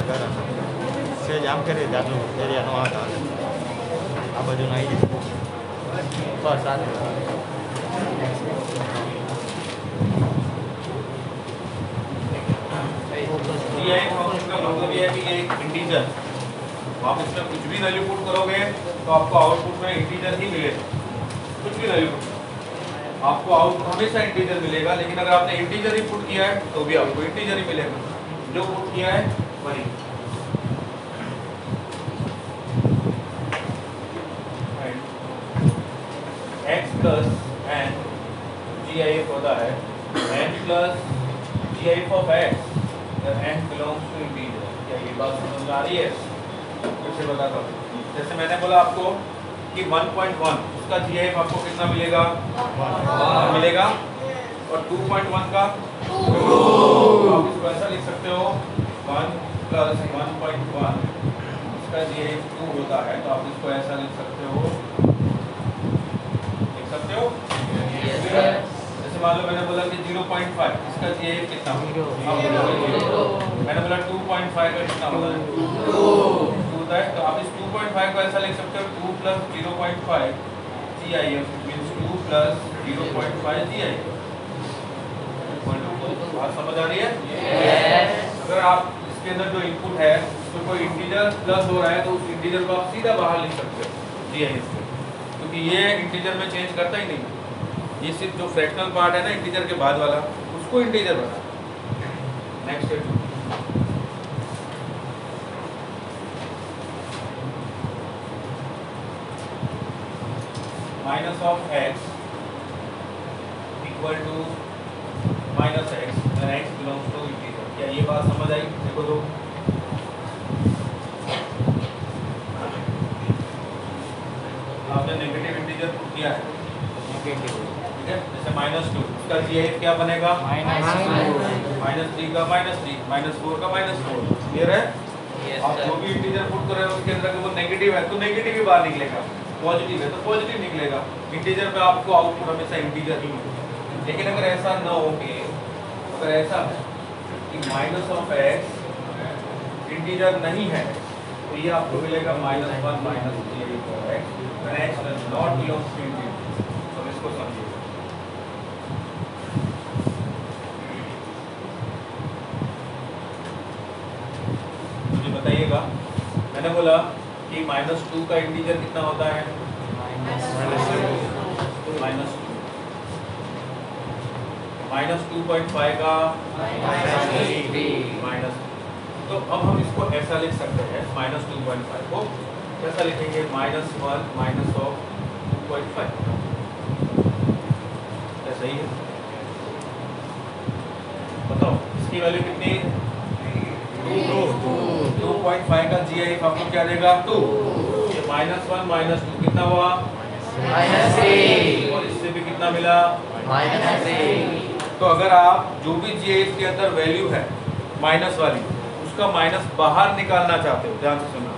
કરે છે જ આમ કરીએ તો આટલું એરિયા નો આવે આ બાજુ આવી જાય બસ આ फंक्शन का मतलब ये है कि ये एक इंटीजर, आप इसमें कुछ भी वैल्यू पुट करोगे तो आपको आउटपुट में इंटीजर ही मिलेगा। कुछ भी वैल्यू पुट आपको आउटपुट हमेशा इंटीजर मिलेगा, लेकिन अगर आपने इंटीजर ही पुट किया है तो भी आपको इंटीजर ही मिलेगा, जो पुट किया है वही। x प्लस n GIF होता है n plus GIF of x n belongs to integer. क्या ये बात समझ में आ रही है? फिर से बताता हूँ। जैसे मैंने बोला आपको कि 1.1 उसका GIF आपको कितना मिलेगा? 1 मिलेगा, और 2.1 का 2। आप इसको ऐसा लिख सकते हो 1 प्लस 1.1 इसका GIF 2 होता है, तो आप इसको ऐसा लिख सकते हो जैसे मान लो मैंने बोला कि 0.5 इसका GIF कितना होगा? मैंने बोला 2.5 का कितना होगा? 2 होता है, तो आप इस 2.5 को ऐसा लिख सकते हो 2 plus 0.5 GIF means 2 plus 0.5 GIF। बात समझ आ रही है? अगर आप इसके अंदर जो इनपुट है तो कोई इंटीजर प्लस हो रहा है तो उस इंटीजर को आप सीधा बाहर लिख सकते हो GIF से, क्योंकि ये इंटीजर में चेंज करता ही नहीं। ये सिर्फ जो फ्रैक्शनल पार्ट है ना इंटीजर के बाद वाला, उसको इंटीजर बना। नेक्स्ट है minus of x equal to minus x when x belongs to integer. क्या ये बात समझ आई? देखो तो आपने नेगेटिव इंटीजर पुट किया है, ठीक है? जैसे -2 उसका GIF क्या बनेगा? -3 का -3, -4 का -4। क्लियर है? आप जो भी इंटीजर पुट कर रहे हो उसके अंदर वो नेगेटिव है तो नेगेटिव ही बाहर निकलेगा, पॉजिटिव है तो पॉजिटिव निकलेगा। इंटीजर पे आपको आउटपुट हमेशा इंटीजर ही मिलेगा। लेकिन अगर ऐसा ना हो कि अगर ऐसा है कि माइनस ऑफ x इंटीजर नहीं है तो ये आपको मिलेगा -1 minus GIF of x when x does not belongs to integer. तो इसको समझिए। मुझे बताइएगा, मैंने बोला कि -2 का इंटीजर कितना होता है? -2.5 का माइनस। तो अब हम इसको ऐसा लिख सकते हैं, -2.5 को कैसा लिखेंगे? -1 माइनस ऑफ 2.5। ऐसा ही है, बताओ इसकी वैल्यू कितनी? 2.5 का GIF आपको क्या देगा? 2। ये -1 -2 कितना हुआ? -3। और इससे भी कितना मिला? -3। तो अगर आप जो भी GIF के अंदर वैल्यू है माइनस वाली, उसका माइनस बाहर निकालना चाहते हो, ध्यान से सुनना,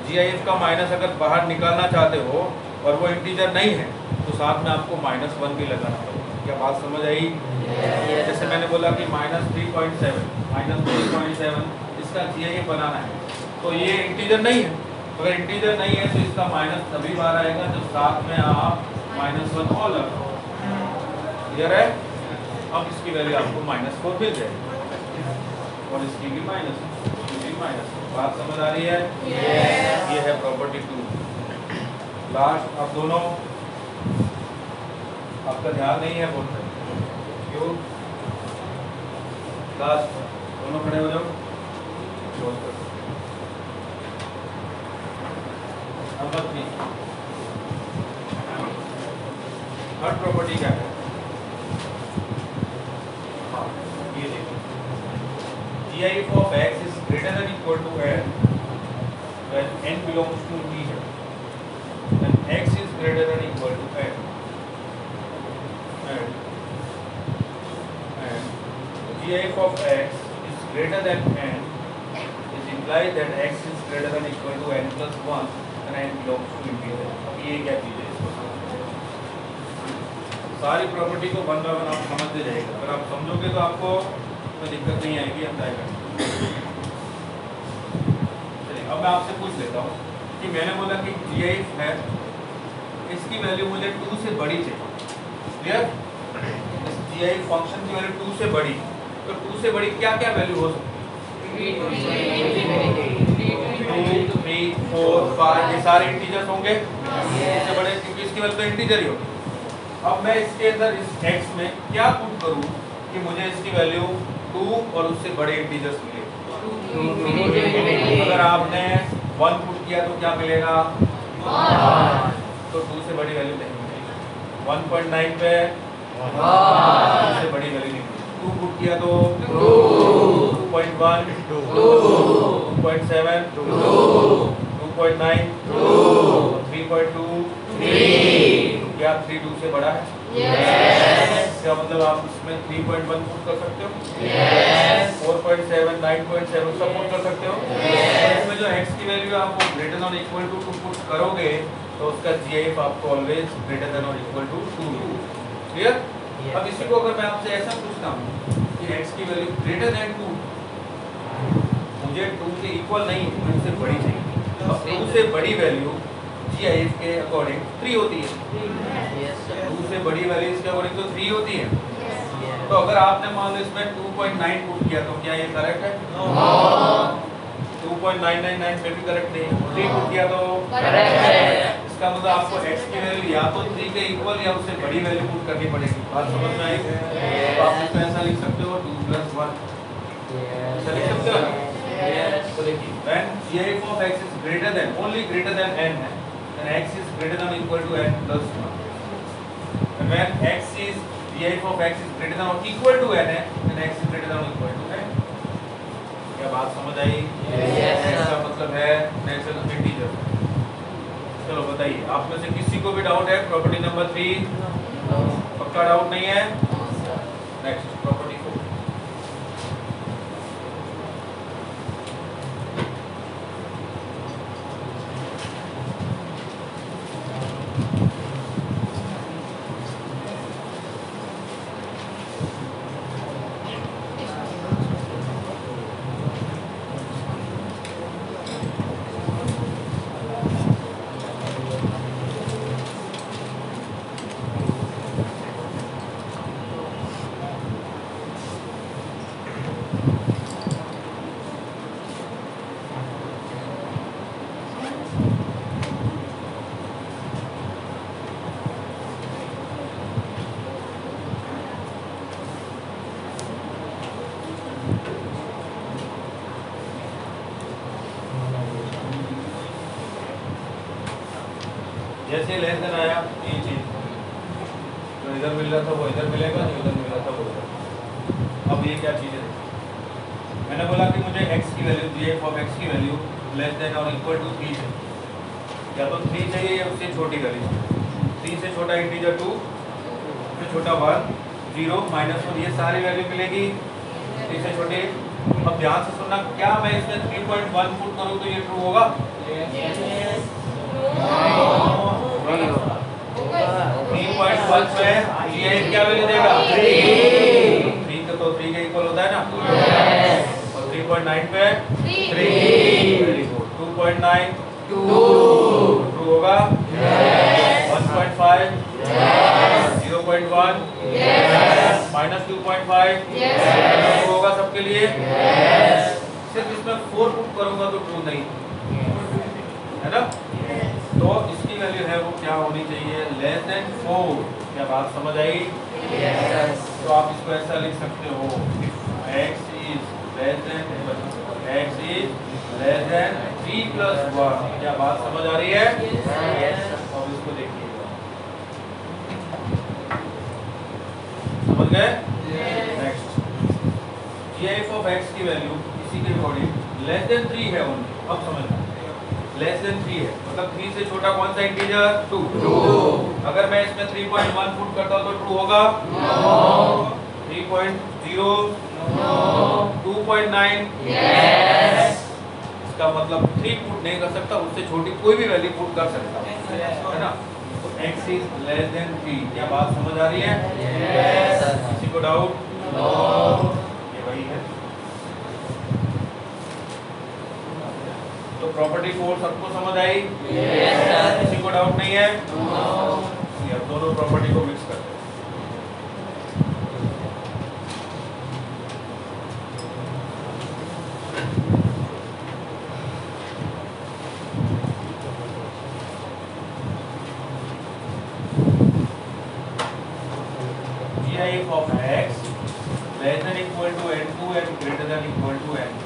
GIF का माइनस अगर बाहर निकालना चाहते हो और वो इंटीजर नहीं है तो साथ में आपको -1 भी लगाना पड़ेगा। क्या बात समझ आई? जैसे मैंने बोला कि -3.7 इसका GIF बनाना है, तो ये इंटीजर नहीं है। अगर इंटीजर नहीं है तो इसका माइनस तभी बाहर आएगा जब साथ में आप -1 और लगाओ। क्लियर है? अब इसकी वैल्यू आपको -4 मिल जाएगी और इसकी भी माइनस। बात समझ आ रही है? ये है प्रॉपर्टी 2। लास्ट अब दोनों आपका ध्यान नहीं है बोल रहे क्यों? लास्ट दोनों खड़े हो जाओ। नंबर 3 थर्ड प्रॉपर्टी क्या है? हाँ, ये देखो, GIF of x is greater than equal to n when n belongs to integer, when x is greater than equal to n and GIF of x is greater than n is implies that x is greater than equal to n plus 1 and n belongs to integer। अब ये क्या चीज़ है? इसको सारी property को one by one आप समझते जाएगा। अगर आप समझोगे तो आपको कोई दिक्कत नहीं आएगी, हम ट्राई करेंगे। मैं आपसे पूछ लेता हूँ कि मैंने बोला कि GIF है, इसकी वैल्यू मुझे 2 से बड़ी चाहिए। क्लियर? इस GIF फंक्शन की वैल्यू 2 से बड़ी, तो 2 से बड़ी क्या क्या वैल्यू हो सकती है? 2, 3, 4, 5 ये सारे इंटीजर्स होंगे। इससे बड़े क्योंकि इसकी वैल्यू तो इंटीजर ही होगी। अब मैं इसके अंदर इस x में क्या पुट करूं कि मुझे इसकी वैल्यू 2 और उससे बड़े इंटीजर्स मिले। अगर आपने 1 पुट किया तो क्या मिलेगा? 1। तो 2 से बड़ी वैल्यू नहीं मिलेगी। 1.9 पे 2 से बड़ी वैल्यू नहीं मिलेगी। 2 पुट किया तो 2.1 2.7 2.9 3.2 क्या 3 2 से बड़ा है? क्या मतलब आप इसमें 3.1 पुट कर सकते हो? 4.7 9.7 सब पुट कर सकते हो? इसमें जो x की वैल्यू आप वो ग्रेटर देन और इक्वल टू 2 पुट करोगे तो उसका GIF आपको ऑलवेज ग्रेटर देन और इक्वल टू 2। क्लियर? अब इसी को अगर मैं आपसे ऐसा पूछता हूँ कि x की वैल्यू ग्रेटर देन 2, मुझे 2 के इक्वल नहीं, मुझे उससे बड़ी चाहिए। अब 2 से बड़ी वैल्यू GIF के अकॉर्डिंग 3 होती है। 2 से बड़ी वैल्यू इसके अकॉर्डिंग तो 3 होती है। तो अगर आपने मान लो इसमें 2.9 पुट किया तो क्या ये करेक्ट है? 2.999 में भी करेक्ट नहीं। 3 पुट किया तो करेक्ट है। इसका मतलब आपको x की वैल्यू या तो 3 के इक्वल या उससे बड़ी वैल्यू पुट करनी पड़ेगी। बात समझ में आई? तो आप इसको ऐसा लिख सकते हो 2 + 1 ऐसा लिख सकते हो। तो देखिए when GIF of x is greater than only greater than n है, then x is greater than or equal to n plus 1. And when x is GIF of x is greater than or equal to n है, then x is greater than or equal to n. क्या बात समझ आई? इसका मतलब है natural integer. चलो बताइए, आप में से किसी को भी डाउट है प्रॉपर्टी नंबर 3? पक्का डाउट नहीं है? Next property 4। जैसे लेस देन आया ये चीज जो इधर मिल रहा था वो इधर मिलेगा, जो इधर मिल रहा था वो इधर। अब ये क्या चीज है? मैंने बोला कि मुझे x की वैल्यू GIF of x की वैल्यू लेस देन और इक्वल टू 3 है। या तो 3 चाहिए या उससे छोटी वैल्यू। 3 से छोटा इंटीजर 2, उससे छोटा 1 0 -1 ये सारी वैल्यू मिलेगी 3 से छोटे। अब ध्यान से सुनना, क्या मैं इसमें 3.1 पुट करूं तो ये ट्रू होगा? 3.1 में GIF क्या वैल्यू देगा? 3 तो 3 के इक्वल होता है ना। और 3.9 पे 3। Very good. 2.9 ट्रू होगा? 1.5 0.1 -2.5 ट्रू होगा सबके लिए। सिर्फ इसमें 4 पुट करूंगा तो ट्रू नहीं है ना। तो इसकी वैल्यू है वो क्या होनी चाहिए? Less than 4। क्या बात समझ आई? तो आप इसको ऐसा लिख सकते हो x is less than 3 + 1। क्या बात समझ आ रही है? अब इसको देखिएगा, समझ गए? नेक्स्ट GIF of x की वैल्यू इसी के अकॉर्डिंग लेस देन 3 है ओनली। अब समझना, लेस देन 3 है मतलब 3 से छोटा कौन सा इंटीजर? 2। अगर मैं इसमें 3.1 पुट करता हूं तो ट्रू होगा? 3.0 2.9 इसका मतलब 3 पुट नहीं कर सकता, उससे छोटी कोई भी वैल्यू पुट कर सकता है ना। तो x is less than 3। क्या बात समझ आ रही है? किसी को डाउट? ये वही है। तो तो प्रॉपर्टी 4 सबको समझ आई? Yes sir. किसी को डाउट नहीं है? नो। अब दोनों प्रॉपर्टी को मिक्स करते हैं। GIF of x less than equal to n2 and greater than equal to n1.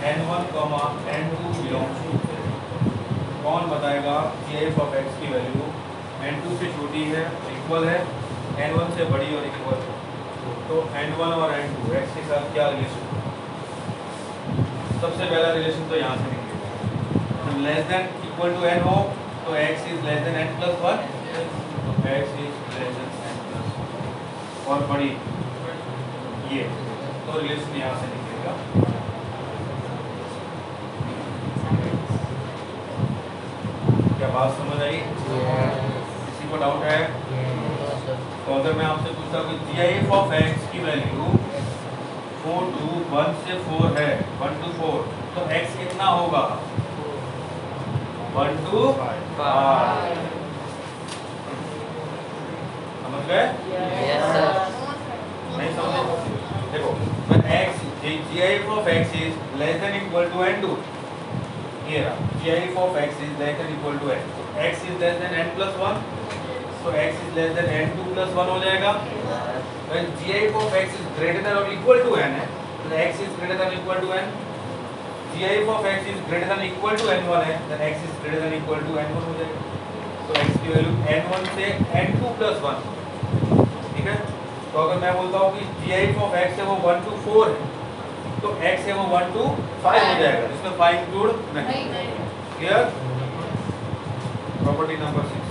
n1, n2 belongs to z. कौन बताएगा GIF of x की वैल्यू n2 से छोटी है, इक्वल है, n1 से बड़ी और इक्वल है? तो n1 और n2 x के साथ क्या रिलेशन? सबसे पहला रिलेशन तो यहाँ से निकलेगा। जब less than equal to n हो तो x is less than n plus 1, x is less than n plus 1 और बड़ी ये, तो रिलेशन यहाँ से निकलेगा। क्या बात समझ आई? किसी को डाउट है? तो अगर मैं आपसे पूछता हूँ कि GIF ऑफ x की वैल्यू 4 to 1 से 4 है, 1 to 4, तो x कितना होगा? 1 to 5। समझ गए? Yes sir. नहीं समझे? देखो, when x GIF of x is less than equal to n2, ये रहा, GIF of x is less than equal to n, x is less than n plus 1, तो x is less than n2 plus 1 हो जाएगा। When GIF of x is greater than or equal to n है, तो x is greater than equal to n, GIF of x is greater than equal to n1 है, then x is greater than equal to n1 हो जाएगा। तो x की value n1 से n2 plus 1, ठीक है? तो अगर मैं बोलता हूँ कि GIF of x है वो 1 to 4 है, तो x है वो 1 to 5 हो जाएगा, इसमें 5 इंक्लूड नहीं। क्लियर? Property number 6।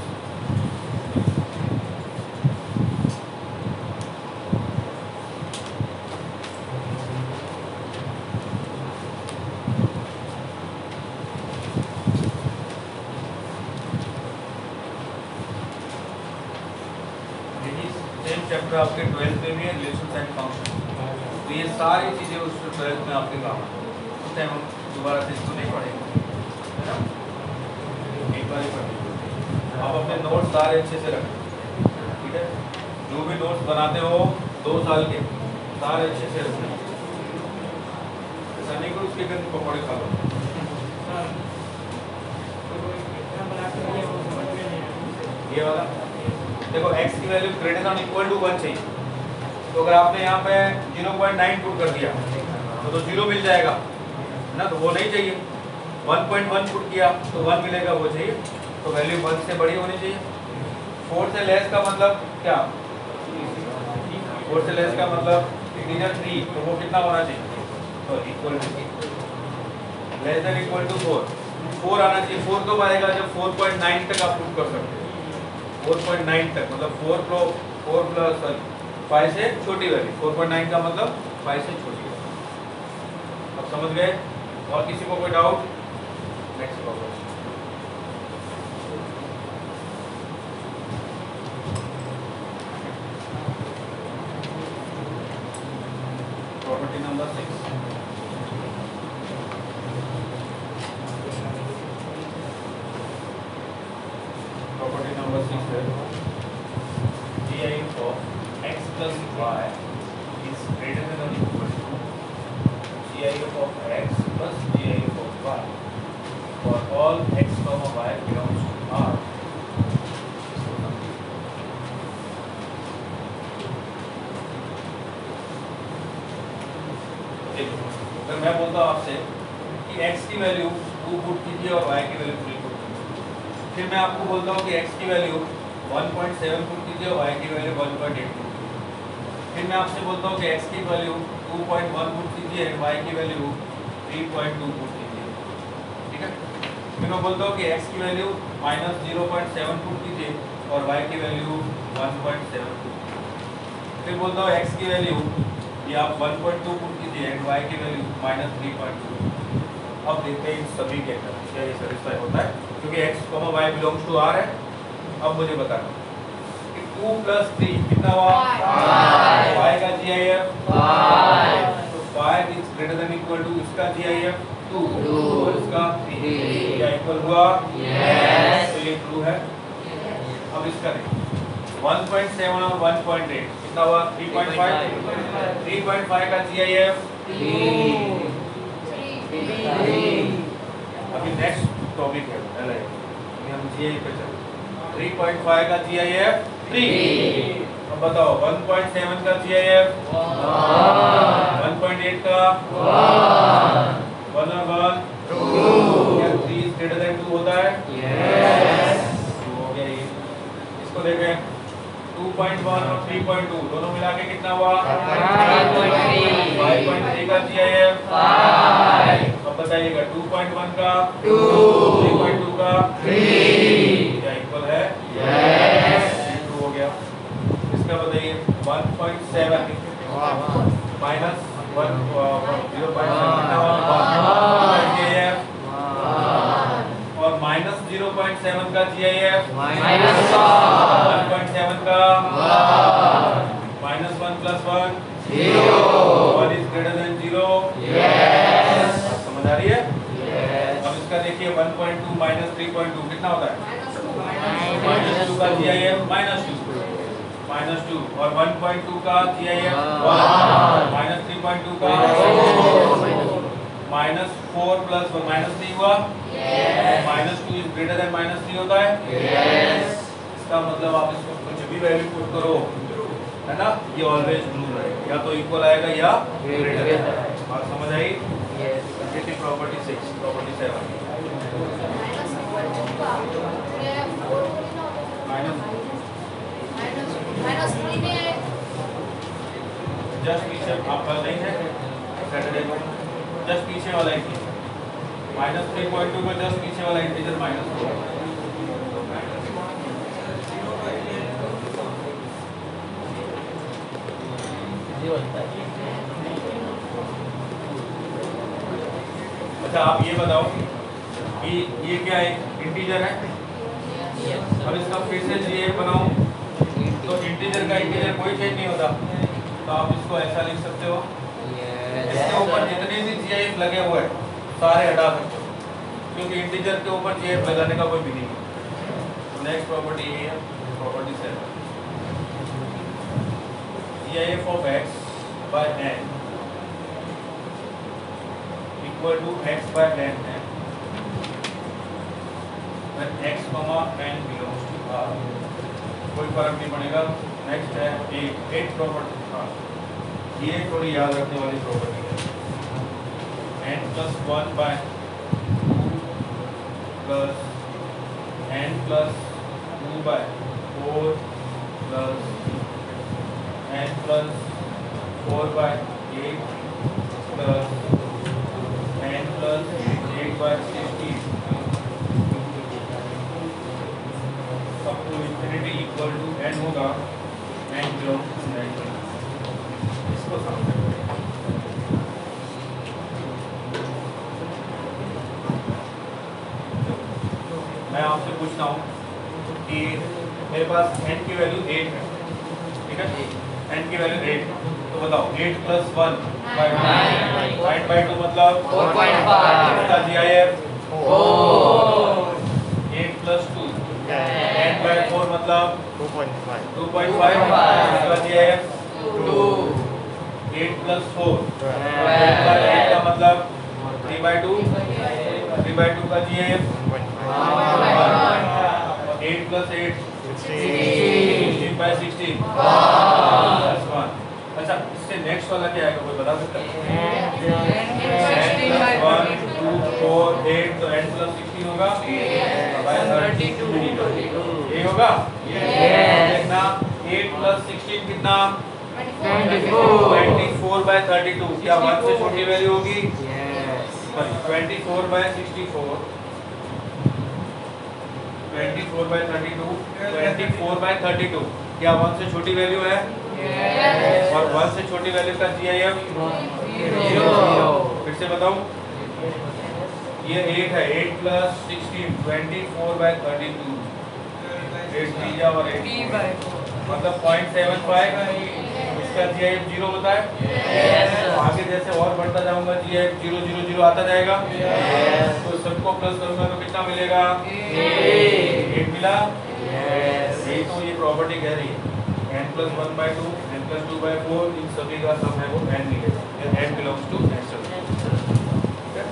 चैप्टर आपके 12th में भी है, रिलेशंस एंड फंक्शन। तो ये सारी चीजें उस 12th में आपके काम आती हैं। उस टाइम हम दोबारा से इसको नहीं पढ़ेंगे, है ना? एक बार ही पढ़ेंगे। आप अपने नोट्स सारे अच्छे से रखें, ठीक है? जो भी नोट्स बनाते हो 2 साल के, सारे अच्छे से रखें। ऐसा नहीं करो उसके घर पकौड़े खा लो। ये वाला देखो, x की value greater than equal to 1 चाहिए, तो अगर आपने यहाँ पे 0.9 पुट कर दिया तो 0 मिल जाएगा, है ना? तो वो नहीं चाहिए। 1.1 पुट किया तो 1 मिलेगा, वो चाहिए। तो वैल्यू 1 से बड़ी होनी चाहिए। 4 से लेस का मतलब क्या? 4 से लेस का मतलब इंटीजर 3, तो वो कितना होना चाहिए? तो equal to less than equal to 4 आना चाहिए। 4 कब आएगा? जब 4.9 तक आप पुट कर सकते हैं। 4.9 तक मतलब 4 प्लस 5 से छोटी वैल्यू। 4.9 का मतलब 5 से छोटी वैल्यू। अब समझ गए? और किसी को कोई doubt? Next problem. Property number 6। Property number 6 है GIF of x plus y is greater than or equal to GIF of x plus GIF of y for all x comma y belongs to R. देखो, अगर मैं बोलता हूँ आपसे कि x की value 2 put कीजिए और y की वैल्यू 3 पुट कीजिए, फिर मैं आपको बोलता हूँ कि x की वैल्यू 1.7 पुट कीजिए और y की वैल्यू 1.8 पुट कीजिए, फिर मैं आपसे बोलता हूँ कि x की वैल्यू 2.1 पुट कीजिए और y की वैल्यू 3.2 पुट कीजिए, ठीक है? फिर मैं बोलता हूँ कि x की वैल्यू -0.7 पुट कीजिए और y की वैल्यू 1.7 पुट कीजिए, फिर बोलता हूँ x की वैल्यू ये आप 1.2 पुट कीजिए एंड y की वैल्यू -3.2। अब देखते हैं इन सभी के अंदर क्या ये सेटिस्फाई होता है, क्योंकि x, y belongs to R है। अब मुझे बताना कि 2 + 3 कितना हुआ? 5 का GIF 5 is greater than equal to इसका GIF 2 2 और इसका 3 3 क्या इक्वल हुआ? यस तो ये ट्रू है। अब इसका देखिए 1.7 और 1.8 कितना हुआ? 3.5 3.5 का GIF 3 अभी नेक्स्ट टॉपिक है अभी हम GIF पे चलते 3.5 का GIF 3 अब बताओ 1.7 का GIF 1.8 का 1 और 1 2 क्या 3 ग्रेटर देन 2 होता है? यस हो गया ये। इसको देखें 2.1 और 3.2 दोनों मिला के कितना हुआ? 5.3 का GIF 5 अब बताइएगा 2.1 का 2 3.2 का 3 क्या इक्वल है? यस ट्रू हो गया। इसका बताइए 1.7 माइनस 0.7 और माइनस 0.7 का GIF माइनस 1.7 का minus 1 plus 1 0 1 is greater then 0 yes समझ आ रही है? यस अब इसका देखिए 1.2 माइनस 3.2 कितना होता है? माइनस 2 का GIF माइनस 2 और 1.2 का GIF 1 माइनस 3.2 का माइनस 4 प्लस 1 माइनस 3 हुआ minus 2 is greater then minus 3 होता है यस इसका मतलब आप इसको कुछ भी वैल्यू पुट करो है ना ये ऑलवेज ट्रू रहेगा या तो इक्वल आएगा या ग्रेटर और समझ आई yes constructive property 6 property 7 just पीछे आपका नहीं है सैटरडे को जस्ट पीछे वाला ही माइनस 3.2 का जस्ट पीछे वाला इंटीजर माइनस 4 अच्छा आप ये बताओ कि ये क्या है इंटीजर है अब इसका फिर से GIF बनाऊं तो इंटीजर का इंटीजर कोई चेंज नहीं होता तो आप इसको ऐसा लिख सकते हो इसके ऊपर जितने भी GIF लगे हुए हैं सारे हटा सकते हो क्योंकि इंटीजर के ऊपर GIF लगाने का कोई मीनिंग नहीं नेक्स्ट प्रॉपर्टी ये है property 7 GIF of x by n equal to x by n है when x comma n belongs to R कोई फर्क नहीं पड़ेगा नेक्स्ट है 8 प्रॉपर्टी ये थोड़ी याद रखने वाली प्रॉपर्टी है n plus 1 by 2 plus n plus 2 by 4 plus n plus 4 by 8 plus n plus 8 by 16 up to infinity equal to n होगा n belongs to n इसको समझें मैं आपसे पूछता हूँ कि मेरे पास n की वैल्यू 8 है ठीक है n की वैल्यू 8 तो बताओ 8 प्लस 1 बाय 2 मतलब 4.5 इसका GIF 4 8 प्लस 2 n बाय 4 मतलब 2.5 2.5 इसका GIF 2 8 प्लस 4 8 का मतलब 3 बाय 2 3 बाय 2 का GIF 8 प्लस 8 16 बाय 16 प्लस 1 अच्छा इससे नेक्स्ट वाला क्या आएगा कोई बता सकता है n plus 1 2 4 8 तो n plus 16 होगा बाय 32 ये होगा देखना 8 plus 16 कितना 24 बाय 32 क्या 1 से छोटी वैल्यू होगी सॉरी 24 बाय 64 24 बाय 32 24 बाय 32 क्या 1 से छोटी वैल्यू है और 1 से छोटी वैल्यू का GIF 0 फिर से बताऊं ये 8 है 8 प्लस 16 24 बाय 32 8 3 और 8 मतलब 0.75 इसका GIF 0 होता है आगे जैसे और बढ़ता जा जाऊंगा जी 0 0 0 आता जाएगा। तो सबको प्लस करूंगा तो कितना मिलेगा? 8 मिला। यही तो ये प्रॉपर्टी कह रही है n + 1/2 n + 2/4 इन सभी का सम है वो n मिलेगा। n बिलोंग्स टू n सब। ठीक है,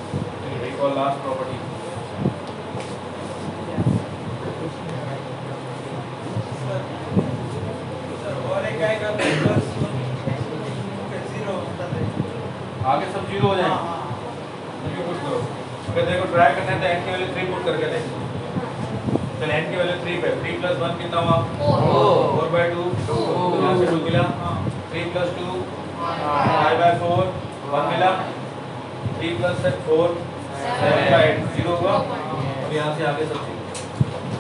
एक और लास्ट प्रॉपर्टी आगे सब 0 हो जाएंगे। ये पुट करो। अगर देखो ट्राई करना है तो n की वैल्यू 3 पुट करके देखो। चल n की वैल्यू 3 पे 3 + 1 कितना हुआ? 4/2 यहाँ से 2 मिला। 3 + 2 5/4 1 मिला। 3 + 4 7/8 0 हुआ। अब यहाँ से आगे सब 0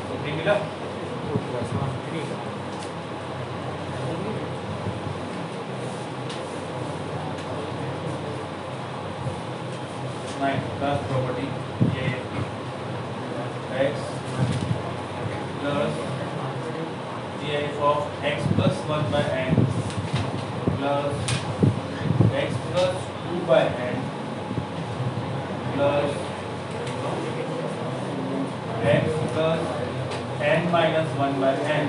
तो 3 मिला। लास्ट प्रॉपर्टी ये x plus gf of x plus 1/n plus x plus 2/n plus x plus n minus 1/n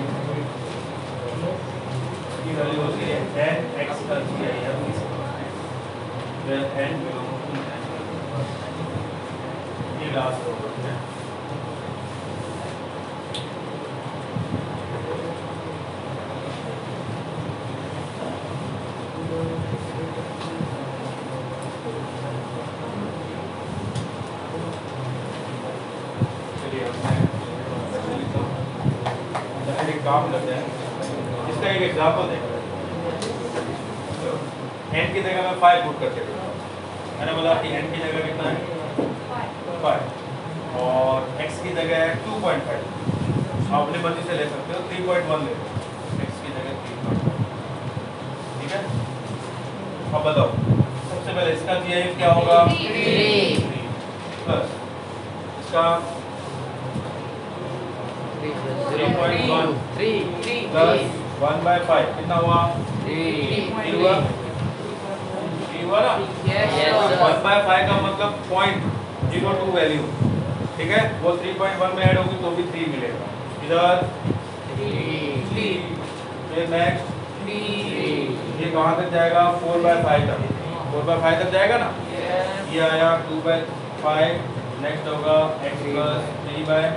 की वैल्यू होती है n x का gif where n belongs to n। ये लास्ट प्रॉपर्टी है। काम करते हैं, इसका एक एग्जांपल देखें। n की जगह मैं 5 पुट करके देखता हूँ। मैंने बोला कि n की जगह कितना है 5 और x की जगह है 2.5। आप अपनी मर्जी से ले सकते हो 3.1 ले लो, x की जगह 3.1। ठीक है, अब बताओ सबसे पहले इसका GIF क्या होगा? 3 प्लस इसका 3.1 प्लस 1/5 कितना हुआ? 3 हुआ। 3 हुआ ना? 1/5 का मतलब 0.02 वैल्यू। ठीक है, वो 3.1 में ऐड होगी तो भी 3 मिलेगा। इधर 3 फिर नेक्स्ट 3 ये कहाँ तक जाएगा? 4/5 तक। 4/5 तक जाएगा ना? ये आया 2/5। नेक्स्ट होगा x plus 3/5।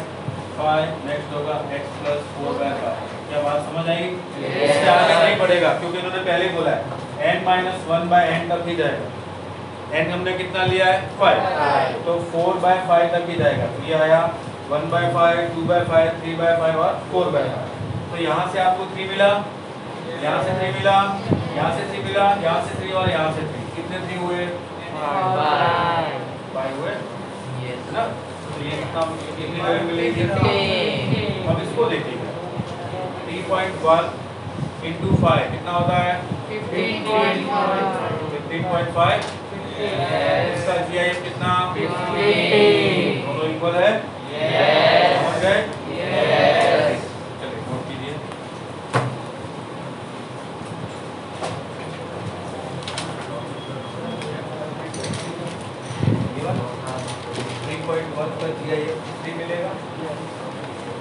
नेक्स्ट होगा x plus 4/5। क्या बात समझ आई? इससे आगे नहीं पड़ेगा क्योंकि इन्होंने पहले ही बोला है n - 1/n तक ही जाएगा। n हमने कितना लिया है? 5 तो 4/5 तक ही जाएगा। तो ये आया 1/5 2/5 3/5 और 4/5। तो यहाँ से आपको 3 मिला, यहाँ से 3 मिला, यहाँ से 3 मिला, यहाँ से 3 और यहाँ से 3। कितने 3 हुए? 5 हुए ना? तो ये कितनी वैल्यू मिलेगी? अब इसको देखिएगा 3.1 into 5 कितना होता है? 15.5। इसका GIF कितना? 15। दोनों इक्वल है? समझ गए? चलिए नोट कीजिए। का GIF 3 मिलेगा।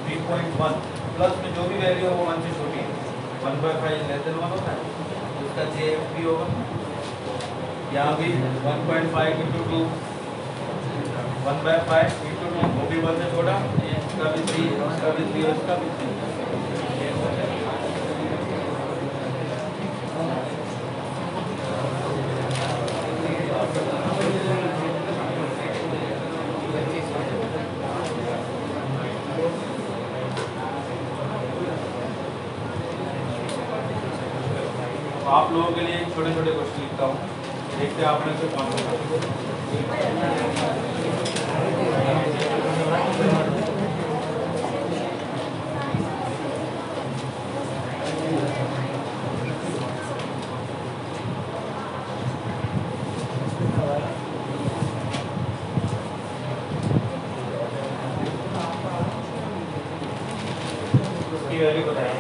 3.1 प्लस में जो भी वैल्यू हो वो 1 से छोटी है। 1/5 लेस देन 1 होता है, उसका GIF भी होगा। यहाँ भी 1.5 into 2 1/5 into 2 वो भी 1 से छोटा, इसका भी 3, इसका भी 3 और इसका भी 3। आप लोगों के लिए छोटे छोटे क्वेश्चन लिखता हूँ, देखते हैं आपने से कौन इसकी वैल्यू बताएं।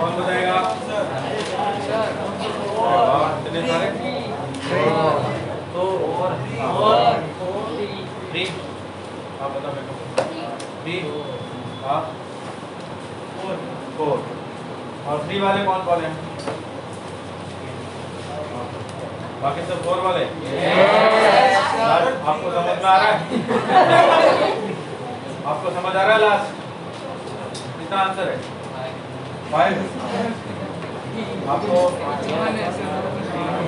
कौन बताएगा? कितने सारे? 3। आप बताओ मेरे को। 3 आप 4 और 3 वाले कौन कौन हैं? बाकी सब 4 वाले? आपको समझ में आ रहा है? आपको समझ आ रहा है? लास्ट कितना आंसर है? 5। आपको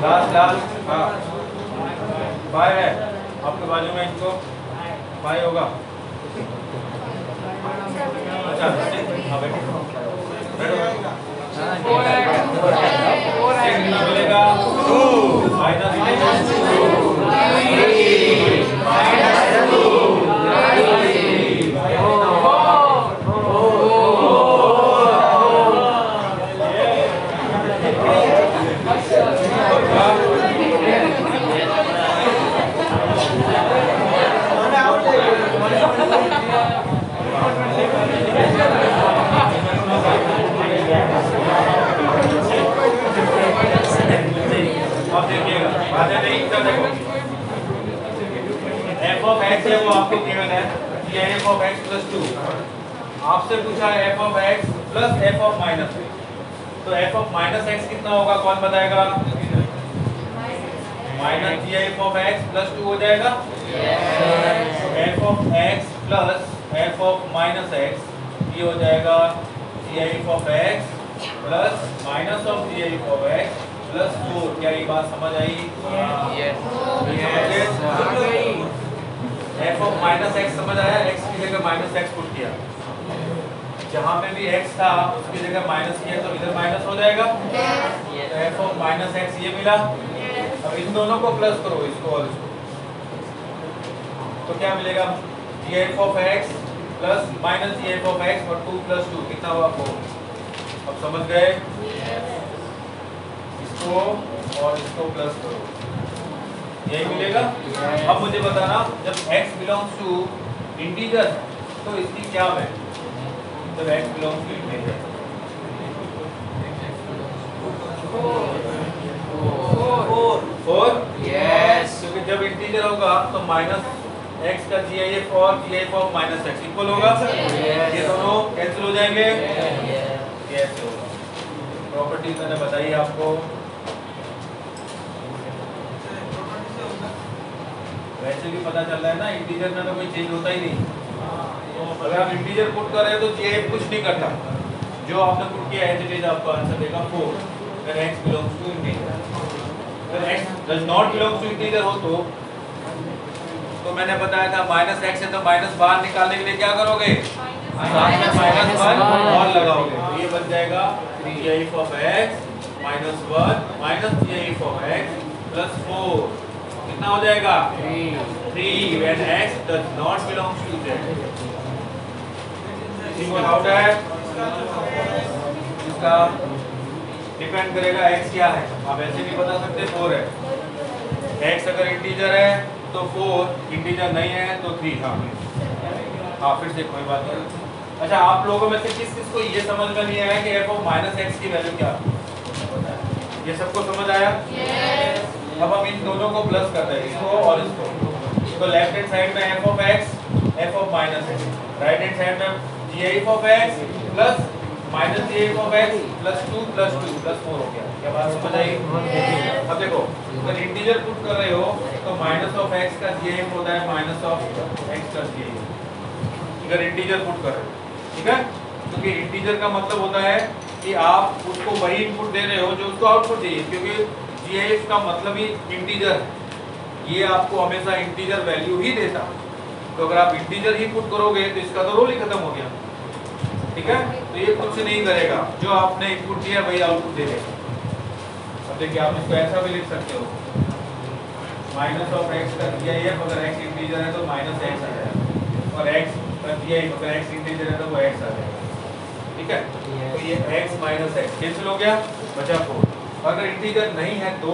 लास्ट हाँ 5 है। आपके बाजू में इनको 5 होगा। अच्छा कितना मिलेगा? अब देखिएगा बातें नहीं कर देखो f ऑफ x है वो आपको गिवन है ये f ऑफ x + 2 आपसे पूछा है f of x + f of -x तो f ऑफ -x कितना होगा कौन बताएगा -g ऑफ x + 2 हो जाएगा f of x + f of -x ये हो जाएगा g of x + -g of x +4 क्या ये बात समझ आई? f ऑफ -x समझ आया x की जगह -x पुट किया जहां पे भी x था उसकी जगह माइनस किया तो इधर माइनस हो जाएगा तो f ऑफ -x ये मिला अब इन दोनों को प्लस करो इसको और इसको तो क्या मिलेगा g of x + -g of x और 2 + 2 कितना हुआ 4 अब समझ गए इसको और इसको प्लस करो यही मिलेगा अब मुझे बताना जब x बिलोंग्स टू इंटीजर तो इसकी क्या वैल्यू जब x belongs to integer 4 yes क्योंकि जब इंटीजर होगा तो -x का gif और gif ऑफ -x इक्वल होगा ये दोनों कैंसिल हो जाएंगे यस होगा प्रॉपर्टी मैंने बताई आपको वैसे भी पता चल रहा है ना इंटीजर में तो कोई चेंज होता ही नहीं अगर आप इंटीजर पुट कर रहे हो तो gif कुछ नहीं करता जो आपने पुट किया एज इट इज आपको आंसर देगा 4 when x belongs to integer when x does not belong to integer हो तो मैंने बताया था -x है तो माइनस बाहर निकालने के लिए क्या करोगे -1 और लगाओगे तो ये बन जाएगा gif of x -1 -gif of x + 4 कितना हो जाएगा 3 when x does not belong to z इसी को आउट है इसका डिपेंड करेगा x क्या है आप ऐसे भी बता सकते 4 है x अगर इंटीजर है तो 4 इंटीजर नहीं है तो 3 हाँ फिर से कोई बात नहीं अच्छा आप लोगों में से किस किस को ये समझ में नहीं आया कि f ऑफ -x की वैल्यू क्या ये सबको समझ आया अब हम इन दोनों को प्लस करते हैं इसको और इसको तो लेफ्ट हैंड साइड में f of x f of -x right hand side में gif of x plus -gif of x + 2 + 2 + 4 हो गया क्या बात समझ आई अब देखो अगर इंटीजर पुट कर रहे हो तो -(x) का gif होता है -(x) का gif अगर इंटीजर पुट कर रहे हो ठीक है क्योंकि इंटीजर का मतलब होता है कि आप उसको वही इनपुट दे रहे हो जो उसको आउटपुट चाहिए, क्योंकि GIF का मतलब ही इंटीजर है, ये आपको हमेशा इंटीजर वैल्यू ही देता। तो अगर आप इंटीजर ही पुट करोगे तो इसका तो रोल ही खत्म हो गया, ठीक है। तो ये कुछ नहीं करेगा, जो आपने इनपुट दिया वही आउटपुट दे देगा। अब देखिए आप इसको ऐसा भी लिख सकते हो, माइनस ऑफ एक्स का GIF, अगर एक्स इंटीजर है तो माइनस एक्स आ जाएगा, और एक्स का GIF अगर एक्स इंटीजर है तो वो एक्स आ जाएगा, ठीक है। तो ये x माइनस एक्स कैंसिल हो गया, बचा 4। अगर इंटीजर नहीं है तो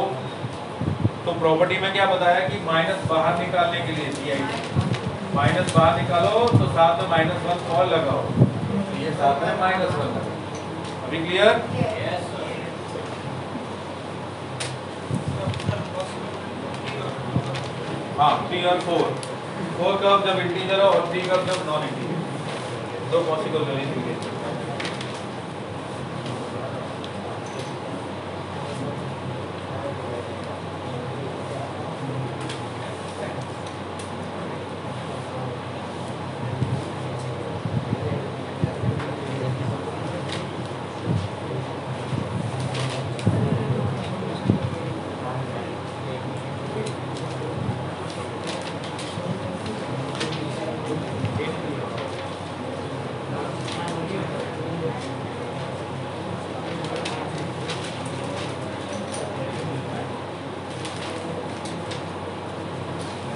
प्रॉपर्टी में क्या बताया कि माइनस बाहर निकालने के लिए GIF, माइनस बाहर निकालो तो साथ में -1 और लगाओ, तो ये साथ में -1 लगाओ। अभी क्लियर? हाँ, 3 और 4 कब जब इंटीजर हो और 3 कब जब नॉन इंटीजर, दो पॉसिबल वैल्यूज मिलेंगे।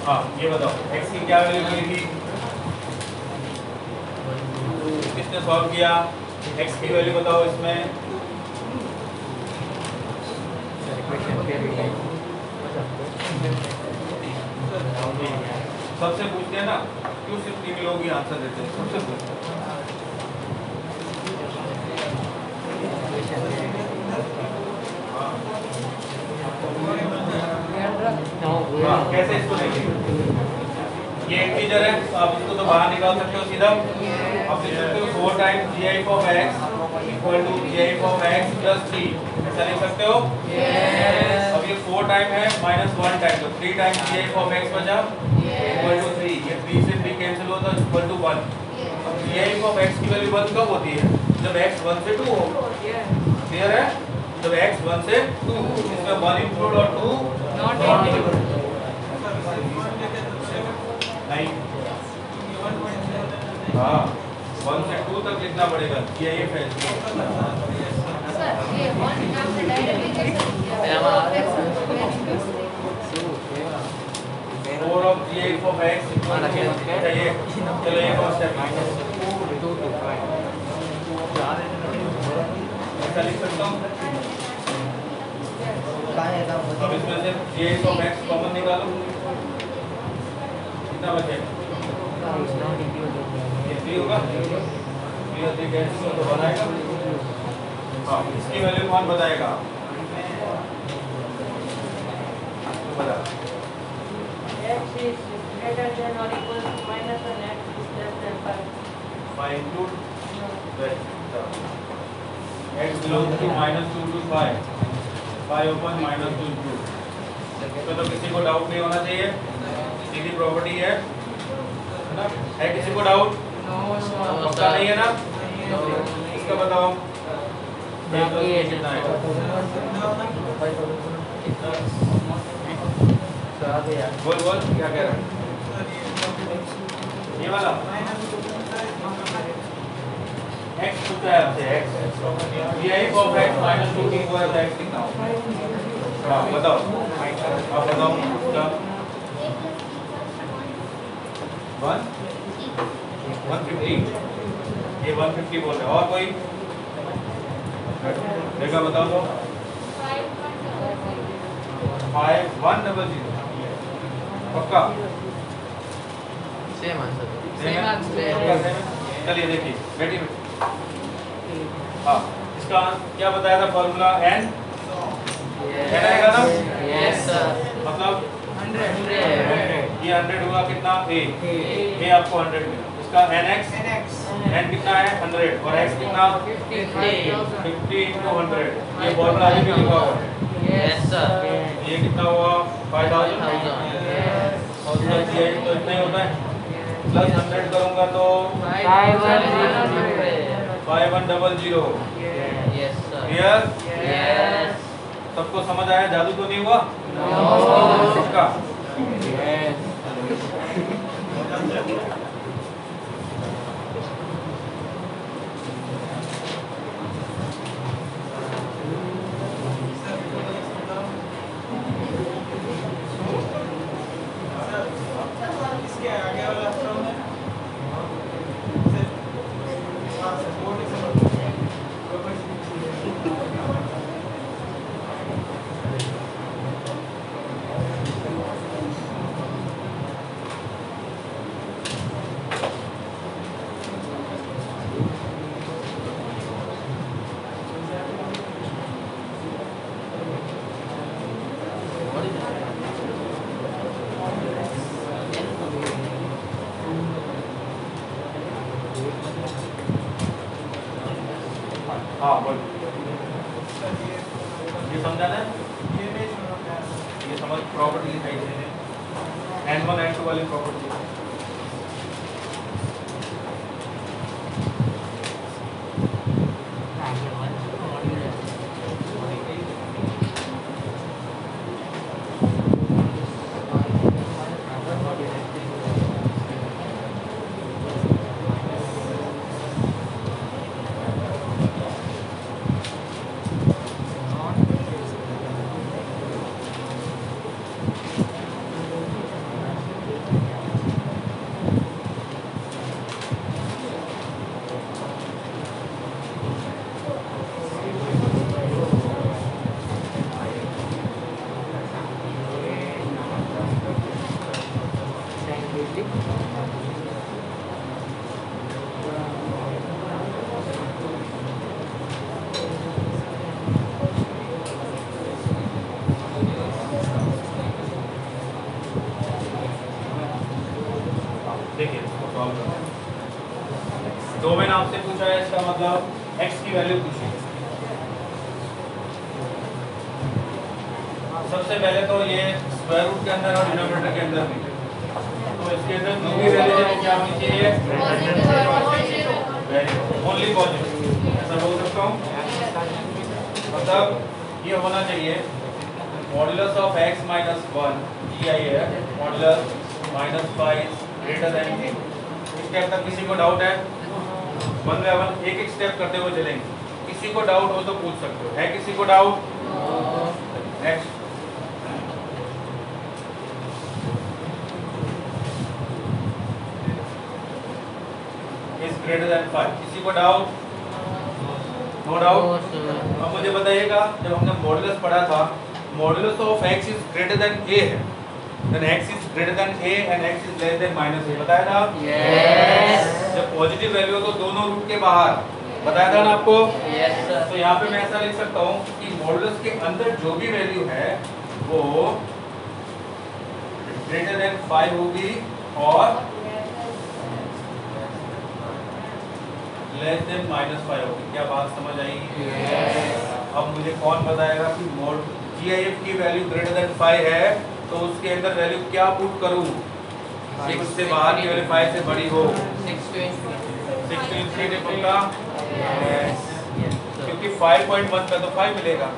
हाँ, ये बताओ x की क्या वैल्यू मिलेगी? किसने सॉल्व किया? x की वैल्यू बताओ इसमें। सबसे पूछते हैं ना, क्यों सिर्फ 3 लोग ही आंसर देते हैं? सबसे पूछते हैं। हाँ, कैसे इसको देखेंगे? ये इंटीजर है तो आप इसको तो बाहर निकाल सकते हो सीधा। आप लिख सकते हो 4 times GIF of x equal to GIF of x plus 3, ऐसा लिख सकते हो? अब ये 4 टाइम है -1 टाइम, तो 3 टाइम्स GIF ऑफ x बचा इक्वल टू 3, ये 3 से 3 कैंसिल होता है इक्वल टू 1। अब GIF ऑफ x की वैल्यू 1 कब होती है? जब x 1 से 2 हो। क्लियर है? जब x 1 से 2, इसमें 1 इंक्लूड और 2 नॉट इंक्लूड नहीं। हाँ, 1 से 2 तक लिखना पड़ेगा, ये है। सर ये 1 यहाँ से डायरेक्टली कैसे four of GIF of x equal to चाहिए। चलो एक और स्टेप ऐसा लिख सकता हूँ। अब इसमें से GIF ऑफ x कॉमन निकालो, कितना बचेगा? ये 3 होगा, ये 3 कैंसिल तो बनाएगा। हाँ, इसकी वैल्यू कौन बताएगा? बता। x is greater than or equal to minus 1, x is less than 5. 5 include x belongs to -2 to 5, 5 upon -2 include। तो किसी को डाउट नहीं होना चाहिए, सीधी प्रॉपर्टी है ना? है किसी को डाउट? पक्का नहीं है ना? इसका बताओ कितना है? बोल बोल क्या कह रहा है? ये वाला x पूछा है आपसे, x GIF ऑफ x -2 की इक्वल है x कितना होगा? हाँ बताओ, आप बताओ क्या? 150, ये 150 बोल रहे हैं। और कोई देखा बताओ तो? 5100 पक्का? Same answer. चलिए देखिए बेटी बेटी, हाँ इसका क्या बताया था फॉर्मूला? n आएगा ना? Yes sir. मतलब 100 ये 100 हुआ कितना? a आपको 100 मिला। इसका nx n कितना है? 100 और x कितना? 50 into 100। ये फॉर्मूला आगे भी लिखा हुआ है। Yes sir. ये कितना हुआ? 5000 और प्लस ये तो इतना ही होता है। प्लस 100 करूंगा तो 500 5100। Yes, sir. क्लियर? Yes. सबको समझ आया? जादू तो नहीं हुआ? No. इसका Yes. इसके आगे वाला फ्रॉम है हाँ बोल। ये समझा ना? ये समझ प्रॉपर्टी लिखाई थी N1 N2 वाली प्रॉपर्टी। देखिए इसको सॉल्व करते हैं। डोमेन आपसे पूछा है, इसका मतलब x की वैल्यू पूछी है। सबसे पहले तो ये स्क्वायर रूट के अंदर और डिनोमिनेटर के अंदर भी, तो इसके अंदर जो भी वैल्यू है वो क्या होनी चाहिए? Only positive. ऐसा बोल सकता हूँ, मतलब ये होना चाहिए modulus of x minus 1 GI है, मॉडुलस -5 ग्रेटर देन 3। इसके अंदर किसी को डाउट है? वन बाय वन एक एक स्टेप करते हुए चलेंगे। किसी को डाउट हो तो पूछ सकते हो। है किसी को doubt? Next. Is greater then 5। किसी को डाउट? No doubt. अब मुझे बताइएगा, जब हमने मॉडुलस पढ़ा था, modulus of x is greater then a है, then x is greater than a and x is less than minus a। बताया था? Yes. जब पॉजिटिव वैल्यू हो तो दोनों रूट के बाहर, बताया था ना आपको? Yes, sir. तो यहाँ पे मैं ऐसा लिख सकता हूँ कि मॉडुलस के अंदर जो भी वैल्यू है वो ग्रेटर देन 5 होगी और लेस देन -5 होगी। क्या बात समझ आई? Yes. अब मुझे कौन बताएगा कि GIF की वैल्यू ग्रेटर देन 5 है तो उसके अंदर वैल्यू क्या पुट करूं? 6 से बाहर की वैल्यू 5 से बड़ी हो। 6 to infinity. 6 to infinity पक्का? Yes. Yes, sir. क्योंकि 5.1 का तो 5 मिलेगा,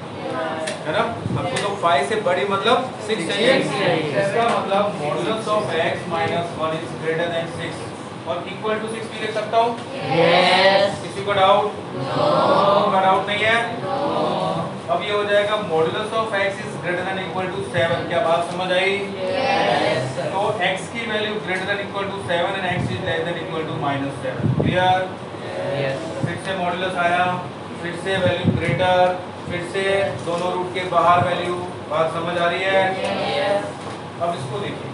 है ना? हमको तो 5 से बड़ी मतलब 6 चाहिए। Six चाहिए। इसका मतलब modulus of x minus 1 is greater then 6 और इक्वल टू 6 भी लिख सकता हूँ। Yes. किसी को डाउट? No. डाउट नहीं है? No. अब ये हो जाएगा modulus of x is greater than equal to 7। क्या बात समझ आई? Yes, sir. तो x की value greater than equal to 7 and x is less than equal to -7। Clear? Yes. फिर से मॉडुलस आया, फिर से वैल्यू ग्रेटर, फिर से दोनों रूट के बाहर वैल्यू। बात समझ आ रही है? Yes. अब इसको देखिए,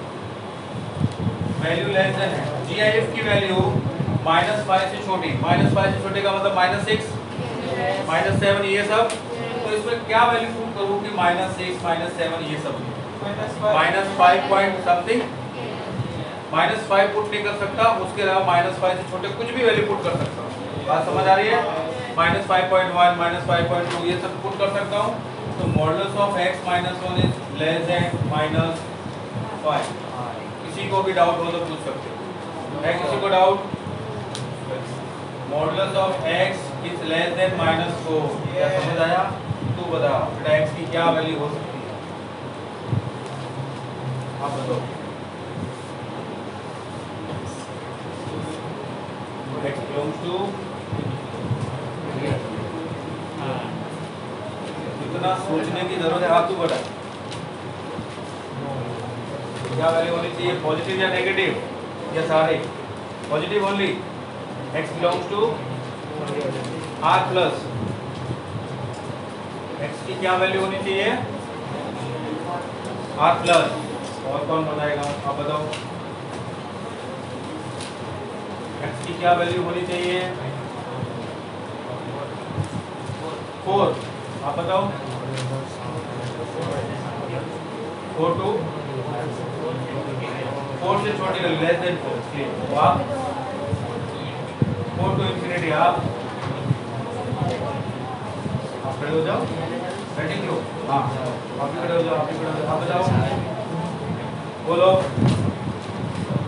वैल्यू लेस देन है, GIF की वैल्यू -5 से छोटी, -5 से छोटे का मतलब -6 -7 ये सब। तो इसमें क्या वैल्यू पुट करूँ कि -6 -7 ये सब -5 पॉइंट समथिंग, -5 पुट नहीं कर सकता, उसके अलावा -5 से छोटे कुछ भी वैल्यू पुट कर सकता हूँ। बात समझ आ रही है? -5.1 -5.2 ये सब पुट कर सकता हूँ। तो modulus of x minus 1 is less then -5। किसी को भी डाउट हो तो पूछ सकते हो। है किसी को doubt? Modulus of x is less then -4। क्या समझ आया? तू बता बेटा x की क्या वैल्यू हो सकती है? आप बताओ। x belongs to इतना सोचने की जरूरत है। आप तू बता क्या वैल्यू होनी चाहिए? पॉजिटिव या नेगेटिव या सारे? Positive only. x belongs to r plus x की क्या वैल्यू होनी चाहिए? r plus. और कौन बताएगा? आप बताओ x की क्या वैल्यू होनी चाहिए? 4। आप बताओ 4 to 4 से छोटी वैल्यू लेस देन 4। तो आप 4 to इंफिनिटी। आप खड़े हो जाओ। बैटिंग लो। हाँ आप भी खड़े हो जाओ। आप भी खड़े हो जाओ। आप बताओ बोलो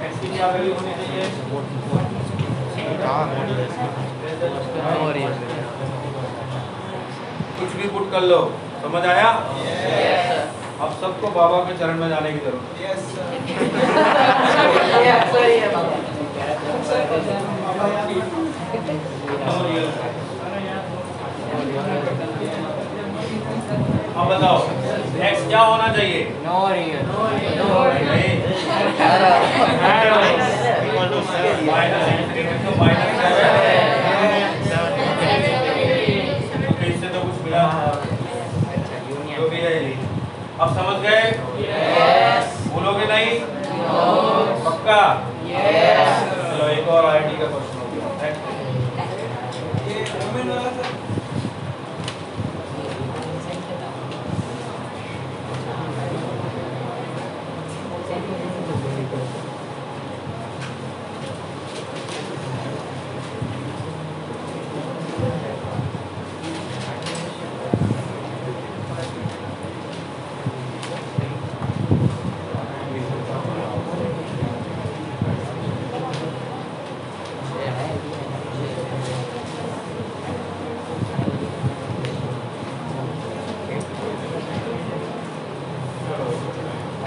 x की क्या वैल्यू होनी चाहिए? कुछ भी पुट कर लो। समझ आया? अब सबको बाबा के चरण में जाने की जरूरत है। अब बताओ x क्या होना चाहिए? No real. नहीं। इससे तो कुछ मिला जो भी है। अब समझ गए? बोलोगे नहीं? पक्का? चलो एक और आईटी का क्वेश्चन हो गया।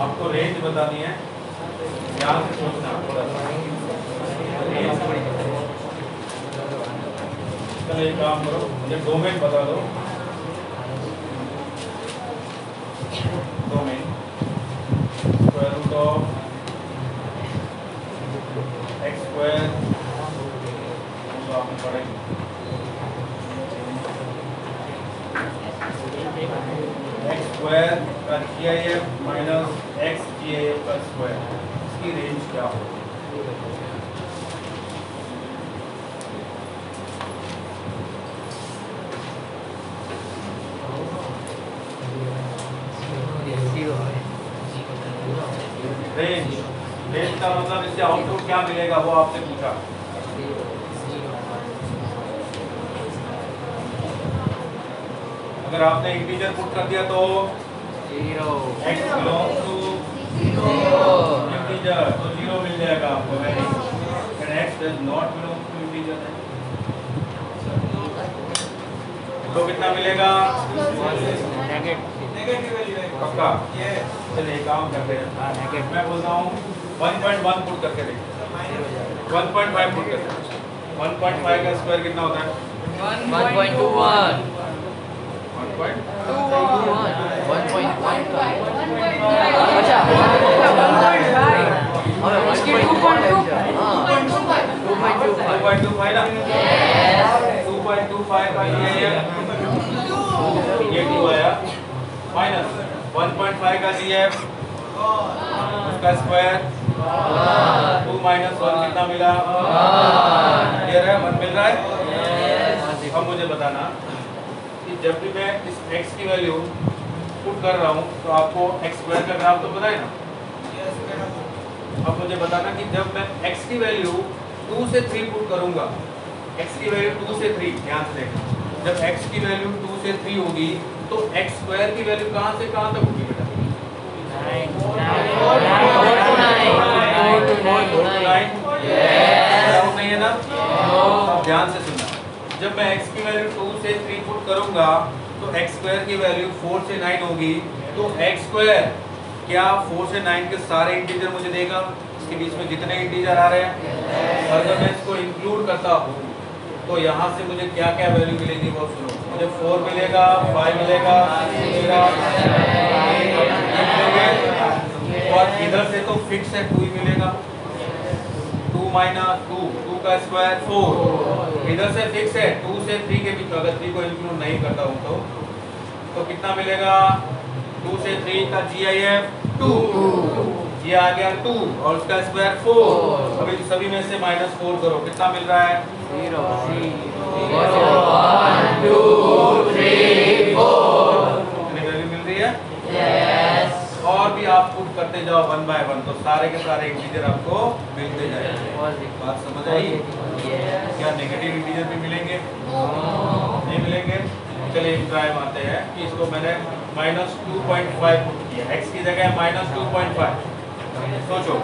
आपको रेंज बतानी है। ध्यान से सोचना थोड़ा सा। चलो एक काम करो मुझे डोमेन बता दो। Domain square root of x square आपने पढ़ेंगे। x स्क्वायर का GIF माइनस x GIF का स्क्वायर, इसकी रेंज क्या होगी? रेंज का मतलब इससे आउटपुट क्या मिलेगा वो आपसे पूछा। अगर आपने इंटीजर पुट कर दिया तो 0 x बिलोंग टू इंटीजर तो 0 मिल जाएगा आपको। And x does not belong to integer तो कितना मिलेगा? नेगेटिव वैल्यू है पक्का। चलिए एक काम करते हैं। मैं बोलता हूँ 1.1 पुट करके देखते हैं। 1.5 पुट करते हैं। 1.5 का स्क्वायर कितना होता है? 1.21 अच्छा 2.25 ना? 2.25 का ये 2 आया माइनस 1.5 का GF उसका स्क्वायर 2 माइनस 1 कितना मिला? ये रहा 1 मिल रहा है। अब मुझे बताना कि जब भी मैं इस x की वैल्यू पुट कर रहा हूँ तो आपको x स्क्वायर का ग्राफ तो पता है ना? अब मुझे बताना कि जब मैं x की वैल्यू 2 से 3 पुट करूंगा, x की वैल्यू 2 से 3, ध्यान से देखना, जब x की वैल्यू 2 से 3 होगी तो x स्क्वायर की वैल्यू कहाँ से कहाँ तक होगी बेटा? 4 to 9 नहीं है ना? अब ध्यान से सुनना, जब मैं x की वैल्यू 2 से 3 पुट करूंगा तो x स्क्वायर की वैल्यू 4 से 9 होगी। तो x स्क्वायर क्या 4 से 9 के सारे इंटीजर मुझे देगा, इसके बीच में जितने इंटीजर आ रहे हैं। अगर मैं इसको इंक्लूड करता हूँ तो यहाँ से मुझे क्या क्या वैल्यू मिलेगी वो सुनो। मुझे 4 मिलेगा, 5 मिलेगा, 6 मिलेगा, 8 मिलेंगे। और इधर से तो फिक्स है 2 ही मिलेगा। 2 माइनस 2 का स्क्वायर 4। इधर से फिक्स है 2 से 3 के बीच में, अगर 3 को इंक्लूड नहीं करता हूँ तो कितना मिलेगा। 2 से 3 का GIF 2, ये आ गया 2 और उसका स्क्वायर 4। अभी सभी में से -4 करो, कितना मिल रहा है। 0 1 2 3 4 कितनी वैल्यू मिल रही है। यस और भी आप पुट करते जाओ 1 बाय 1 तो सारे के सारे इंटीजर आपको मिलते जाएंगे। बात समझ आई। क्या नेगेटिव इंटीजर भी मिलेंगे? नहीं मिलेंगे। चलिए एक ट्राई मारते हैं कि इसको मैंने -2.5 पुट किया, x की जगह -2.5। सोचो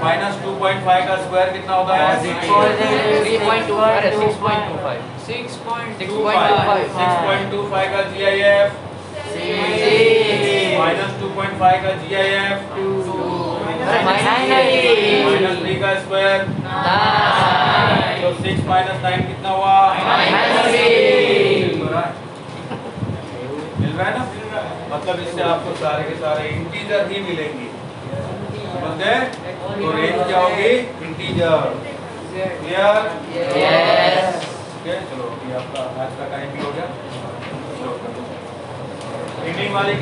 -2.5 का स्क्वायर कितना होता है। 3.2 अरे 6.25 6.25 का GIF -2.5 का GIF -3 का स्क्वायर। तो 6 - 9 कितना हुआ। मिल रहा है ना। मतलब इससे आपको सारे के सारे इंटीजर ही मिलेंगे, समझ गए। तो रेंज क्या होगी, इंटीजर। क्लियर। चलो अभी आपका आज का टाइम भी हो गया। चलो रीडिंग वाली